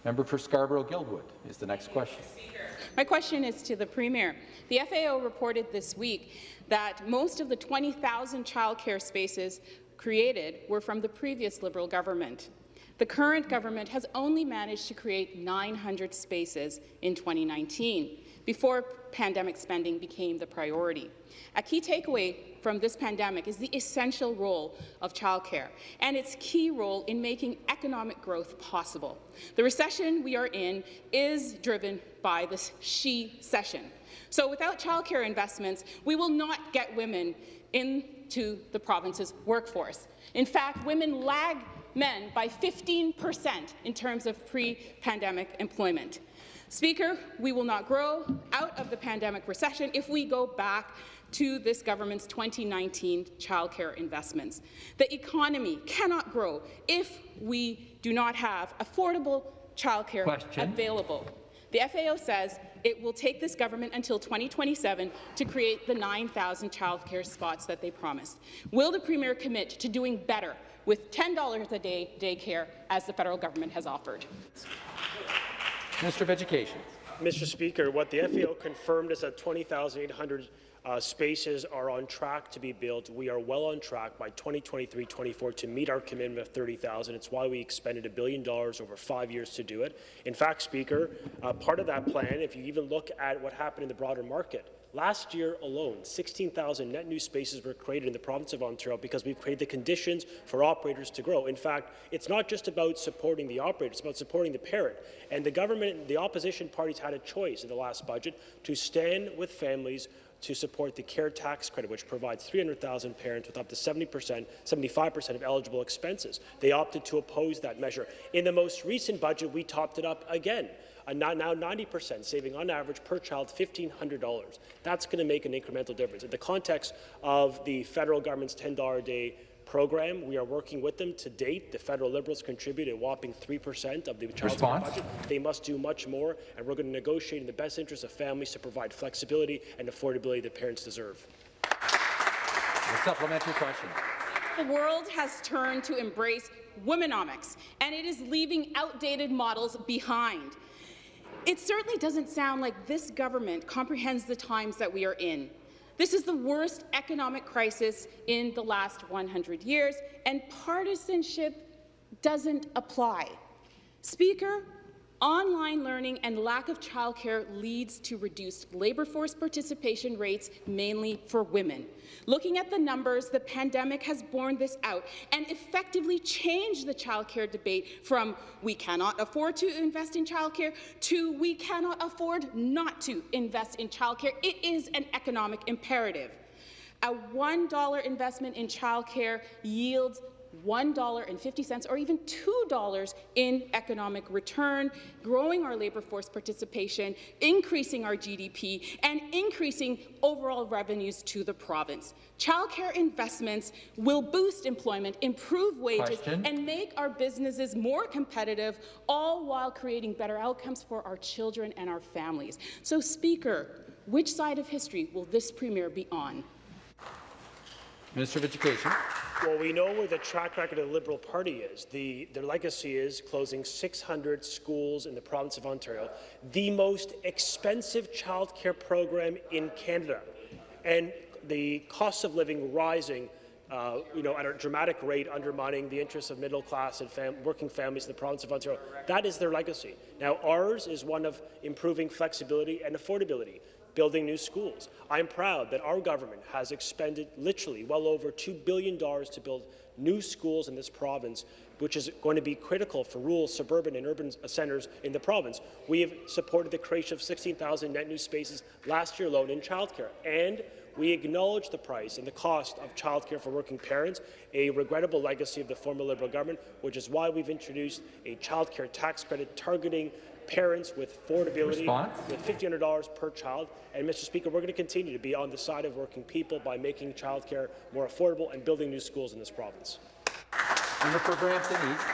Member for Scarborough-Guildwood is the next question. My question is to the Premier. The FAO reported this week that most of the 20,000 childcare spaces created were from the previous Liberal government. The current government has only managed to create 900 spaces in 2019, before pandemic spending became the priority. A key takeaway from this pandemic is the essential role of childcare and its key role in making economic growth possible. The recession we are in is driven by this she-cession. So without childcare investments, we will not get women into the province's workforce. In fact, women lag men by 15% in terms of pre-pandemic employment. Speaker, we will not grow out of the pandemic recession if we go back to this government's 2019 childcare investments. The economy cannot grow if we do not have affordable childcare available. The FAO says it will take this government until 2027 to create the 9,000 childcare spots that they promised. Will the Premier commit to doing better with $10 a day daycare as the federal government has offered? Minister of Education. Mr. Speaker, what the FAO confirmed is that 20,800 spaces are on track to be built. We are well on track by 2023-24 to meet our commitment of 30,000. It's why we expended $1 billion over 5 years to do it. In fact, Speaker, part of that plan, if you even look at what happened in the broader market, last year alone, 16,000 net new spaces were created in the province of Ontario because we've created the conditions for operators to grow. In fact, it's not just about supporting the operator, it's about supporting the parent. And the government, the opposition parties had a choice in the last budget to stand with families to support the care tax credit, which provides 300,000 parents with up to 75% of eligible expenses. They opted to oppose that measure. In the most recent budget, we topped it up again. Now 90%, saving on average per child $1,500. That's going to make an incremental difference. In the context of the federal government's $10 a day program, we are working with them. To date, the federal Liberals contribute a whopping 3% of the child care budget. They must do much more, and we're going to negotiate in the best interest of families to provide flexibility and affordability that parents deserve. A supplementary question. The world has turned to embrace womenomics, and it is leaving outdated models behind. It certainly doesn't sound like this government comprehends the times that we are in. This is the worst economic crisis in the last 100 years, and partisanship doesn't apply. Speaker, online learning and lack of childcare leads to reduced labour force participation rates, mainly for women. Looking at the numbers, the pandemic has borne this out and effectively changed the childcare debate from we cannot afford to invest in childcare to we cannot afford not to invest in childcare. It is an economic imperative. A $1 investment in childcare yields $1.50 or even $2 in economic return, growing our labour force participation, increasing our GDP, and increasing overall revenues to the province. Childcare investments will boost employment, improve wages, and make our businesses more competitive, all while creating better outcomes for our children and our families. So, Speaker, which side of history will this Premier be on? Minister of Education. Well, we know where the track record of the Liberal Party is. Their legacy is closing 600 schools in the province of Ontario, the most expensive childcare program in Canada, and the cost of living rising at a dramatic rate, undermining the interests of middle-class and working families in the province of Ontario. That is their legacy. Now, ours is one of improving flexibility and affordability, building new schools. I'm proud that our government has expended literally well over $2 billion to build new schools in this province, which is going to be critical for rural, suburban and urban centres in the province. We have supported the creation of 16,000 net new spaces last year alone in childcare, and we acknowledge the price and the cost of childcare for working parents, a regrettable legacy of the former Liberal government, which is why we've introduced a childcare tax credit targeting parents with affordability, with $1,500 per child. And, Mr. Speaker, we're going to continue to be on the side of working people by making childcare more affordable and building new schools in this province. Member for Brampton East.